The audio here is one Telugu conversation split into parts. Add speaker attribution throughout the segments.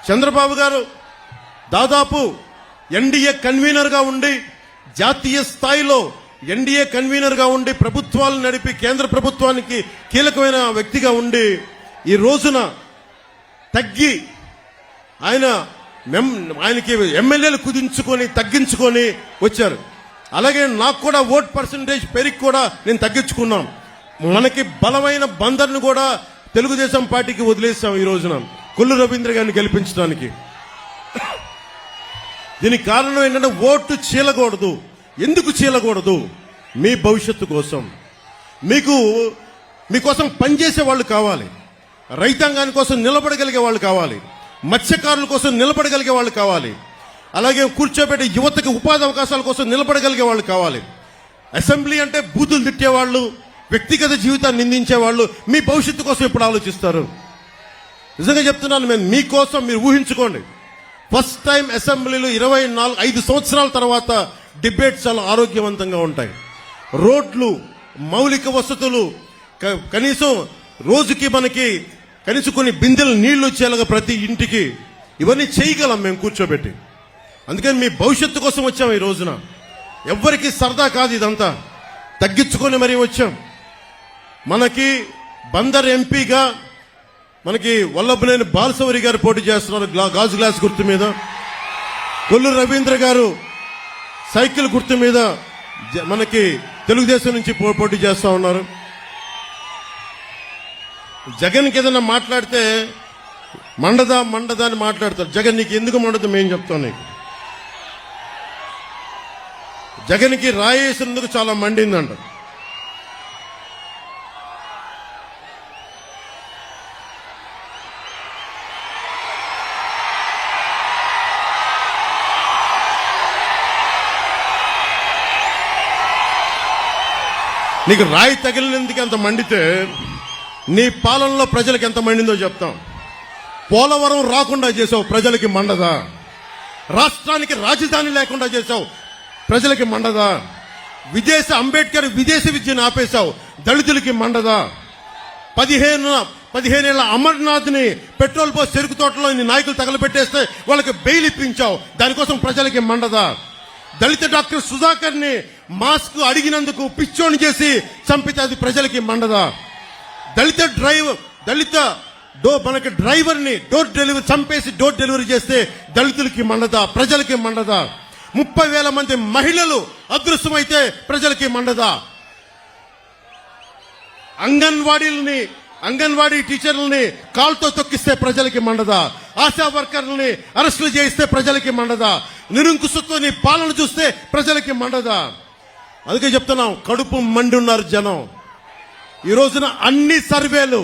Speaker 1: చంద్రబాబు గారు దాదాపు ఎన్డీఏ కన్వీనర్గా ఉండి, జాతీయ స్థాయిలో ఎన్డీఏ కన్వీనర్గా ఉండి ప్రభుత్వాలు నడిపి కేంద్ర ప్రభుత్వానికి కీలకమైన వ్యక్తిగా ఉండి ఈ రోజున తగ్గి ఆయనకి ఎమ్మెల్యేలు కుదించుకొని తగ్గించుకొని వచ్చారు. అలాగే నాకు కూడా ఓట్ పర్సంటేజ్ పెరిగి కూడా నేను తగ్గించుకున్నాం. మనకి బలమైన బందర్ను కూడా తెలుగుదేశం పార్టీకి వదిలేసాం ఈ రోజున కొల్లు రవీంద్ర గారిని గెలిపించడానికి. దీనికి కారణం ఏంటంటే ఓటు చీలకూడదు. ఎందుకు చీలకూడదు? మీ భవిష్యత్తు కోసం, మీకోసం పనిచేసే వాళ్ళు కావాలి, రైతాంగాని కోసం నిలబడగలిగే వాళ్ళు కావాలి, మత్స్యకారుల కోసం నిలబడగలిగే వాళ్ళు కావాలి, అలాగే కూర్చోబెట్టే యువతకి ఉపాధి అవకాశాల కోసం నిలబడగలిగే వాళ్ళు కావాలి. అసెంబ్లీ అంటే బూతులు తిట్టేవాళ్ళు, వ్యక్తిగత జీవితాన్ని నిందించేవాళ్ళు మీ భవిష్యత్తు కోసం ఎప్పుడు ఆలోచిస్తారు? నిజంగా చెప్తున్నాను, మేము మీకోసం మీరు ఊహించుకోండి. ఫస్ట్ టైం అసెంబ్లీలో 5 సంవత్సరాల తర్వాత డిబేట్స్ చాలా ఆరోగ్యవంతంగా ఉంటాయి. రోడ్లు, మౌలిక వసతులు, కనీసం రోజుకి మనకి కనీసం కొన్ని బిందెలు నీళ్లు వచ్చేలాగా ప్రతి ఇంటికి ఇవన్నీ చేయగలం మేము కూర్చోబెట్టి. అందుకని మీ భవిష్యత్తు కోసం వచ్చాం ఈ రోజున. ఎవ్వరికి సరదా కాదు, ఇదంతా తగ్గించుకొని మరీ వచ్చాం. మనకి బందర్ ఎంపీగా మనకి వల్లభనేని బాలశౌరి గారు పోటీ చేస్తున్నారు గాజు గ్లాస్ గుర్తు మీద. కొల్లు రవీంద్ర గారు సైకిల్ గుర్తు మీద మనకి తెలుగుదేశం నుంచి పోటీ చేస్తా ఉన్నారు. జగన్కి ఏదైనా మాట్లాడితే మండదా అని మాట్లాడతారు. జగన్ నీకు ఎందుకు మండదు మేము చెప్తాం నీకు. జగన్కి రాయేసినందుకు చాలా మండిందంట. నీకు రాయి తగిలినందుకు ఎంత మండితే నీ పాలనలో ప్రజలకు ఎంత మండిందో చెప్తాం. పోలవరం రాకుండా చేసావు, ప్రజలకి మండదా? రాష్ట్రానికి రాజధాని లేకుండా చేసావు, ప్రజలకి మండదా? అంబేద్కర్ విదేశీ విద్యను ఆపేశావు, దళితులకి మండదా? 15 ఏళ్ల అమర్నాథ్ని పెట్రోల్ పోసి చెరుకు తోటలో నీ నాయకులు తగలబెట్టేస్తే వాళ్ళకి బెయిల్ ఇప్పించావు, దానికోసం ప్రజలకి మండదా? దళిత డాక్టర్ సుధాకర్ ని మాస్క్ అడిగినందుకు పిచ్చోని చేసి చంపితే అది ప్రజలకి మండదా? మనకి డ్రైవర్ ని చంపేసి డోర్ డెలివరీ చేస్తే దళితులకి మండదా? ప్రజలకి మండదా? 30,000 మంది మహిళలు అదృశ్యమైతే ప్రజలకి మండదా? అంగన్వాడీ టీచర్లని కాల్తో తొక్కిస్తే ప్రజలకి మండదా? ఆశా వర్కర్లని అరెస్టులు చేయిస్తే ప్రజలకి మండదా? నిరంకుశతో నీ పాలన చూస్తే ప్రజలకి మండదా? అందుకే చెప్తున్నాం, కడుపు మండి ఉన్నారు జనం. ఈ రోజున అన్ని సర్వేలు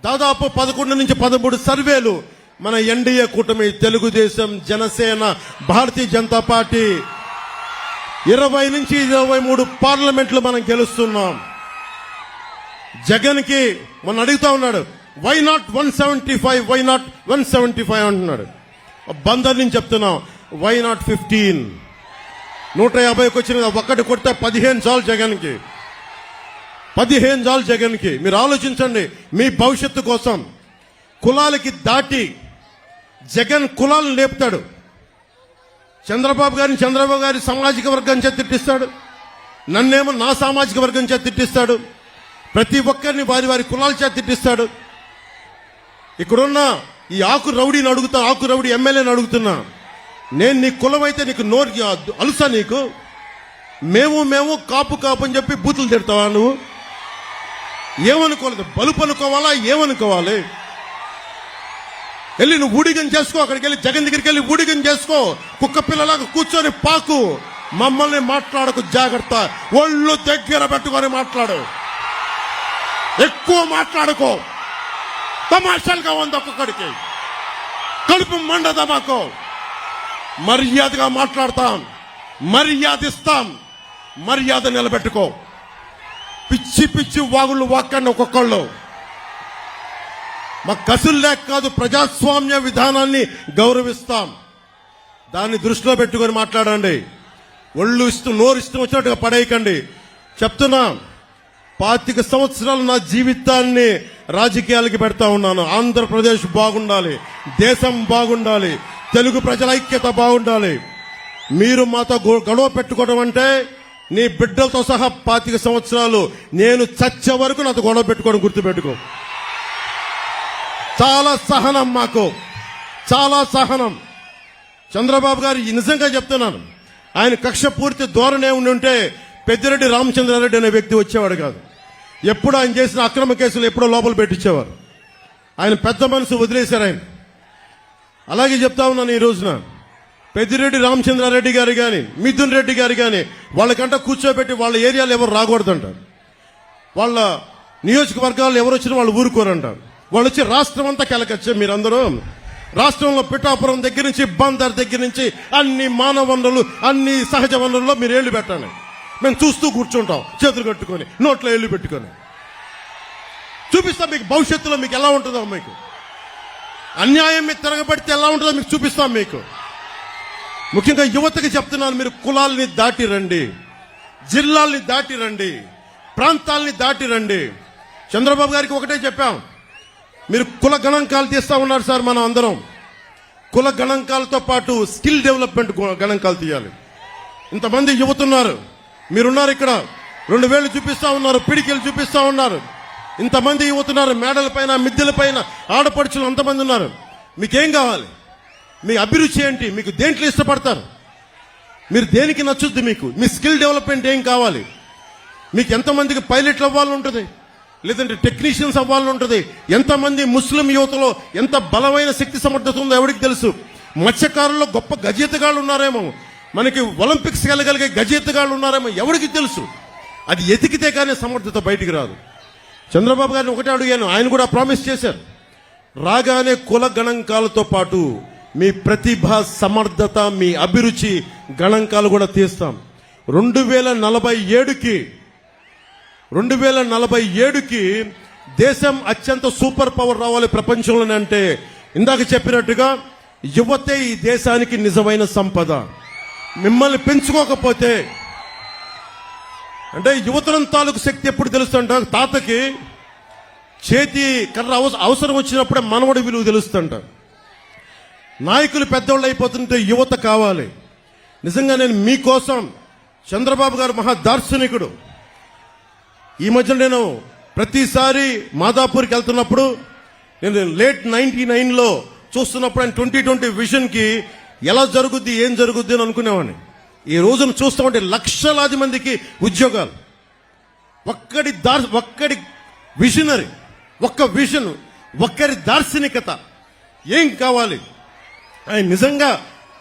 Speaker 1: దాదాపు 11 నుంచి 13 సర్వేలు మన ఎన్డీఏ కూటమి తెలుగుదేశం, జనసేన, భారతీయ జనతా పార్టీ 20 నుంచి 23 పార్లమెంట్లు మనం గెలుస్తున్నాం. జగన్ కి మొన్న అడుగుతా ఉన్నాడు, వై నాట్ 175, వై నాట్ 175 అంటున్నాడు. బందర్ నుంచి చెప్తున్నాం, వై నాట్ 15? 150కి వచ్చిన ఒక్కటి కొడితే 15 చాలు జగన్కి, 15 చాలు జగన్కి. మీరు ఆలోచించండి మీ భవిష్యత్తు కోసం. కులాలకి దాటి జగన్ కులాలను లేపుతాడు. చంద్రబాబు గారి సామాజిక వర్గం చేత తిట్టిస్తాడు, నన్నేమో నా సామాజిక వర్గం చేత తిట్టిస్తాడు, ప్రతి ఒక్కరిని వారి కులాల చేత తిట్టిస్తాడు. ఇక్కడున్న ఈ ఆకు రౌడీ ఎమ్మెల్యేని అడుగుతున్నా, నేను నీ కులం అయితే నీకు నోరు అలుసా? నీకు మేము కాపు అని చెప్పి బూతులు తిడతావా? నువ్వు ఏమనుకోలేదు, బలుపు అనుకోవాలా? ఏమనుకోవాలి? వెళ్ళి నువ్వు ఊడిగం చేసుకో, అక్కడికి వెళ్ళి జగన్ దగ్గరికి వెళ్ళి ఊడిగం చేసుకో, కుక్క పిల్లలాగా కూర్చొని పాకు. మమ్మల్ని మాట్లాడకు, జాగ్రత్త. ఒళ్ళు దగ్గర పెట్టుకొని మాట్లాడు, ఎక్కువ మాట్లాడుకో. తమాషాలుగా ఉంది ఒక్కొక్కడికి, కడుపు మండదా మాకు? మర్యాదగా మాట్లాడతాం, మర్యాద ఇస్తాం, మర్యాద నిలబెట్టుకో. పిచ్చి వాగుళ్ళు వాక్కండి ఒక్కొక్కళ్ళు. మా కసులు లేక కాదు, ప్రజాస్వామ్య విధానాన్ని గౌరవిస్తాం. దాన్ని దృష్టిలో పెట్టుకొని మాట్లాడండి. నోరు ఇష్టం వచ్చినట్టుగా పడేయకండి. చెప్తున్నా, 25 సంవత్సరాలు నా జీవితాన్ని రాజకీయాలకి పెడతా ఉన్నాను. ఆంధ్రప్రదేశ్ బాగుండాలి, దేశం బాగుండాలి, తెలుగు ప్రజల ఐక్యత బాగుండాలి. మీరు మాతో గొడవ పెట్టుకోవడం అంటే నీ బిడ్డలతో సహా 25 సంవత్సరాలు నేను చచ్చే వరకు నాతో గొడవ పెట్టుకోవడం గుర్తుపెట్టుకో. చాలా సహనం, మాకు చాలా సహనం. చంద్రబాబు గారు నిజంగా చెప్తున్నాను, ఆయన కక్ష పూర్తి ధోరణి ఉంటే పెద్దిరెడ్డి రామచంద్రారెడ్డి అనే వ్యక్తి వచ్చేవాడు కాదు. ఎప్పుడు ఆయన చేసిన అక్రమ కేసులు ఎప్పుడో లోపల పెట్టించేవారు. ఆయన పెద్ద మనసు వదిలేశారు ఆయన. అలాగే చెప్తా ఉన్నాను, ఈ రోజున పెద్దిరెడ్డి రామచంద్రారెడ్డి గారు కానీ మిథున్ రెడ్డి గారు కానీ వాళ్ళకంట కూర్చోబెట్టి వాళ్ళ ఏరియాలో ఎవరు రాకూడదంటారు. వాళ్ళ నియోజకవర్గాల్లో ఎవరు వచ్చినా వాళ్ళు ఊరుకోరంటారు. వాళ్ళు వచ్చి రాష్ట్రం అంతా కెలకొచ్చే మీరందరూ రాష్ట్రంలో పిఠాపురం దగ్గర నుంచి బందర్ దగ్గర నుంచి అన్ని మానవ వనరులు, అన్ని సహజ వనరుల్లో మీరు ఏళ్లు పెట్టండి. మేము చూస్తూ కూర్చుంటాం, చేతులు కట్టుకొని, నోట్లో ఏళ్లు పెట్టుకొని. చూపిస్తాం మీకు భవిష్యత్తులో మీకు ఎలా ఉంటుందో, మీకు అన్యాయం మీద తిరగబడితే ఎలా ఉంటుందో మీకు చూపిస్తాం. మీకు ముఖ్యంగా యువతకి చెప్తున్నాను, మీరు కులాల్ని దాటి రండి, జిల్లాల్ని దాటి రండి, ప్రాంతాల్ని దాటి రండి. చంద్రబాబు గారికి ఒకటే చెప్పాం, మీరు కుల గణాంకాలు తీస్తా ఉన్నారు సార్. మనం అందరం కుల గణాంకాలతో పాటు స్కిల్ డెవలప్మెంట్ గణాంకాలు తీయాలి. ఇంతమంది యువతున్నారు, మీరున్నారు ఇక్కడ, 2 వేలు చూపిస్తా ఉన్నారు, పిడికిలు చూపిస్తా ఉన్నారు. ఇంతమంది యువతున్నారు, మేడల పైన మిద్దెల పైన ఆడపడుచులు అంతమంది ఉన్నారు. మీకేం కావాలి? మీ అభిరుచి ఏంటి? మీకు దేంట్లో ఇష్టపడతారు? మీరు దేనికి నచ్చుద్ది? మీకు మీ స్కిల్ డెవలప్మెంట్ ఏం కావాలి? మీకు ఎంతమందికి పైలట్లు అవ్వాలని ఉంటుంది, లేదంటే టెక్నీషియన్స్ అవ్వాలని ఉంటుంది. ఎంతమంది ముస్లిం యువతలో ఎంత బలమైన శక్తి సమర్థత ఉందో ఎవరికి తెలుసు. మత్స్యకారుల్లో గొప్ప గజెత్తగాళ్ళు ఉన్నారేమో, మనకి ఒలింపిక్స్ వెళ్ళగలిగే గజెత్తగాళ్ళు ఉన్నారేమో ఎవరికి తెలుసు. అది ఎతికితే కానీ సమర్థత బయటికి రాదు. చంద్రబాబు గారిని ఒకటే అడిగాను, ఆయన కూడా ప్రామిస్ చేశారు, రాగానే కుల గణాంకాలతో పాటు మీ ప్రతిభ, సమర్థత, మీ అభిరుచి గణాంకాలు కూడా తీస్తాం. 2047కి దేశం అత్యంత సూపర్ పవర్ రావాలి ప్రపంచంలోనే. అంటే ఇందాక చెప్పినట్టుగా యువతే ఈ దేశానికి నిజమైన సంపద. మిమ్మల్ని పెంచుకోకపోతే, అంటే యువతరం తాలూకు శక్తి ఎప్పుడు తెలుస్తుంట, తాతకి చేతి కర్ర అవసరం వచ్చినప్పుడే మనవడి విలువ తెలుస్తుంట. నాయకులు పెద్దోళ్ళు అయిపోతుంటే యువత కావాలి. నిజంగా నేను మీకోసం, చంద్రబాబు గారు మహా దార్శనికుడు. ఈ మధ్య నేను ప్రతిసారి మాదాపూర్కి వెళ్తున్నప్పుడు, నేను లేట్ 99లో చూస్తున్నప్పుడు ఆయన 2020 విజన్కి ఎలా జరుగుద్ది, ఏం జరుగుద్ది అని అనుకునేవాడిని. ఈ రోజును చూస్తామంటే లక్షలాది మందికి ఉద్యోగాలు. ఒక్కడి విజనరీ, ఒక్క విజన్, ఒక్కరి దార్శనికత ఏం కావాలి? ఆయన నిజంగా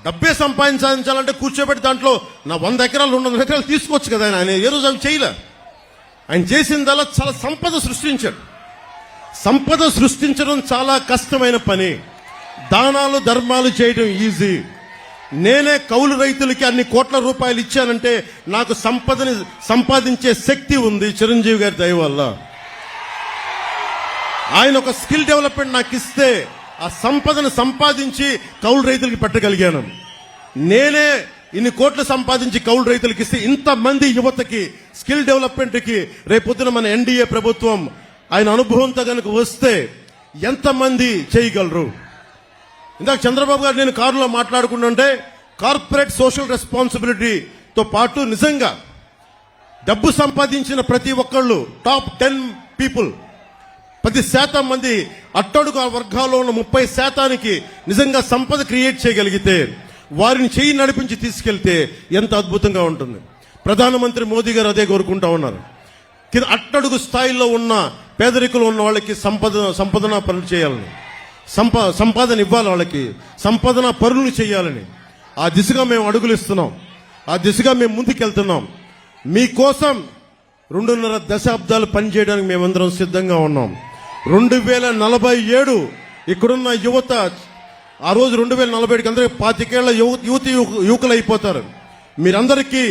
Speaker 1: డబ్బే సంపాదించాలంటే కూర్చోబెట్టి దాంట్లో నా 100 ఎకరాలు 200 ఎకరాలు తీసుకోవచ్చు కదా. ఆయన ఏ రోజు అవి చేయలే. ఆయన చేసిందల్లా చాలా సంపద సృష్టించాడు. సంపద సృష్టించడం చాలా కష్టమైన పని. దానాలు ధర్మాలు చేయడం ఈజీ. నేనే కౌలు రైతులకి అన్ని కోట్ల రూపాయలు ఇచ్చానంటే నాకు సంపదని సంపాదించే శక్తి ఉంది చిరంజీవి గారి దయ వల్ల. ఆయన ఒక స్కిల్ డెవలప్మెంట్ నాకు ఇస్తే ఆ సంపదను సంపాదించి కౌలు రైతులకి పెట్టగలిగాను. నేనే ఇన్ని కోట్లు సంపాదించి కౌలు రైతులకి ఇస్తే ఇంతమంది యువతకి స్కిల్ డెవలప్మెంట్కి రేపొద్దున మన ఎన్డీఏ ప్రభుత్వం ఆయన అనుభవంతో కనుక వస్తే ఎంతమంది చేయగలరు? ఇందాక చంద్రబాబు గారు నేను కారులో మాట్లాడుకుంటుంటే కార్పొరేట్ సోషల్ రెస్పాన్సిబిలిటీతో పాటు నిజంగా డబ్బు సంపాదించిన ప్రతి ఒక్కళ్ళు టాప్ 10 పీపుల్ 10% మంది అట్టడుగు వర్గాల్లో ఉన్న 30% నిజంగా సంపద క్రియేట్ చేయగలిగితే, వారిని చేయి నడిపించి తీసుకెళ్తే ఎంత అద్భుతంగా ఉంటుంది. ప్రధానమంత్రి మోదీ గారు అదే కోరుకుంటా ఉన్నారు. అట్టడుగు స్థాయిలో ఉన్న పేదరికులు ఉన్న వాళ్ళకి సంపదన పనులు చేయాలని, సంపాదన ఇవ్వాలి, వాళ్ళకి సంపాదన పనులు చేయాలని. ఆ దిశగా మేము అడుగులు ఇస్తున్నాం. ఆ దిశగా మేము ముందుకెళ్తున్నాం. మీకోసం 2.5 దశాబ్దాలు పనిచేయడానికి మేమందరం సిద్ధంగా ఉన్నాం. 2047 ఇక్కడున్న యువత, ఆ రోజు 2047కి అందరూ 25 ఏళ్ల యువకులు అయిపోతారు. మీరందరికీ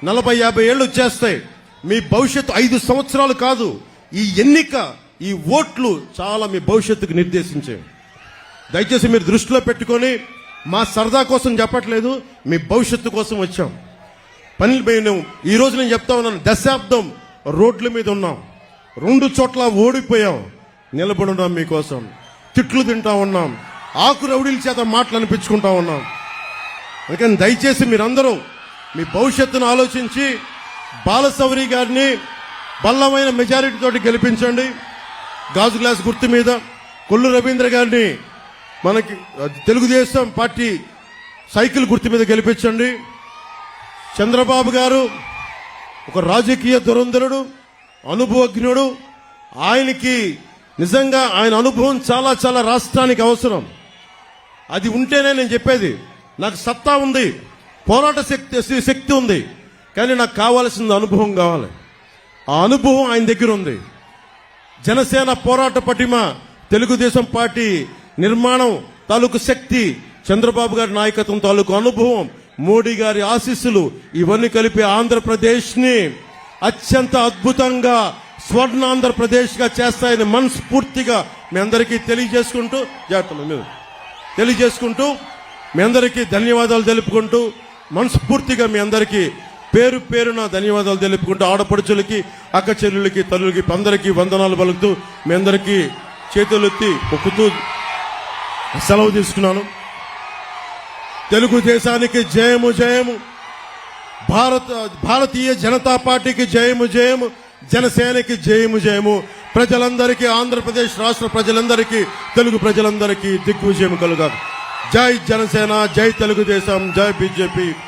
Speaker 1: 40-50 ఏళ్ళు వచ్చేస్తాయి. మీ భవిష్యత్తు 5 సంవత్సరాలు కాదు. ఈ ఎన్నిక, ఈ ఓట్లు చాలా మీ భవిష్యత్తుకు నిర్దేశించేవి. దయచేసి మీరు దృష్టిలో పెట్టుకొని, మా సరదా కోసం చెప్పట్లేదు, మీ భవిష్యత్తు కోసం వచ్చాం. ఈ రోజు నేను చెప్తా ఉన్నాను, దశాబ్దం రోడ్ల మీద ఉన్నాం. 2 చోట్ల ఓడిపోయాం, నిలబడి ఉన్నాం మీకోసం. తిట్లు తింటా ఉన్నాం, ఆకు రౌడీల చేత మాటలు అనిపించుకుంటా ఉన్నాం. అందుకని దయచేసి మీరందరూ మీ భవిష్యత్తును ఆలోచించి బాలశౌరి గారిని బల్లమైన మెజారిటీ తోటి గెలిపించండి. గాజు గ్లాస్ గుర్తు మీద కొల్లు రవీంద్ర గారిని మనకి తెలుగుదేశం పార్టీ సైకిల్ గుర్తు మీద గెలిపించండి. చంద్రబాబు గారు ఒక రాజకీయ దురంధరుడు, అనుభవజ్ఞుడు. ఆయనకి నిజంగా ఆయన అనుభవం చాలా చాలా రాష్ట్రానికి అవసరం. అది ఉంటేనే నేను చెప్పేది, నాకు సత్తా ఉంది, పోరాట శక్తి ఉంది, కానీ నాకు కావాల్సిన అనుభవం కావాలి. ఆ అనుభవం ఆయన దగ్గర ఉంది. జనసేన పోరాట పటిమ, తెలుగుదేశం పార్టీ నిర్మాణం తాలూకు శక్తి, చంద్రబాబు గారి నాయకత్వం తాలూకు అనుభవం, మోడీ గారి ఆశీస్సులు ఇవన్నీ కలిపి ఆంధ్రప్రదేశ్ ని అత్యంత అద్భుతంగా స్వర్ణాంధ్రప్రదేశ్ గా చేస్తాయని మనస్ఫూర్తిగా మీ అందరికీ తెలియజేసుకుంటూ మీ అందరికీ ధన్యవాదాలు తెలుపుకుంటూ, మనస్ఫూర్తిగా మీ అందరికీ పేరు పేరున ధన్యవాదాలు తెలుపుకుంటూ, ఆడపడుచులకి, అక్క చెల్లెలకి, తల్లులకి అందరికీ వందనాలు పలుకుతూ మీ అందరికీ చేతులెత్తి మొక్కుతూ సెలవు తీసుకున్నాను. తెలుగుదేశానికి జయము జయము, భారతీయ జనతా పార్టీకి జయము జయము, జనసేనకి జయము జయము. ప్రజలందరికీ, ఆంధ్రప్రదేశ్ రాష్ట్ర ప్రజలందరికీ, తెలుగు ప్రజలందరికీ దిగ్విజయం కలుగా. జై జనసేన, జై తెలుగుదేశం, జై బీజేపీ.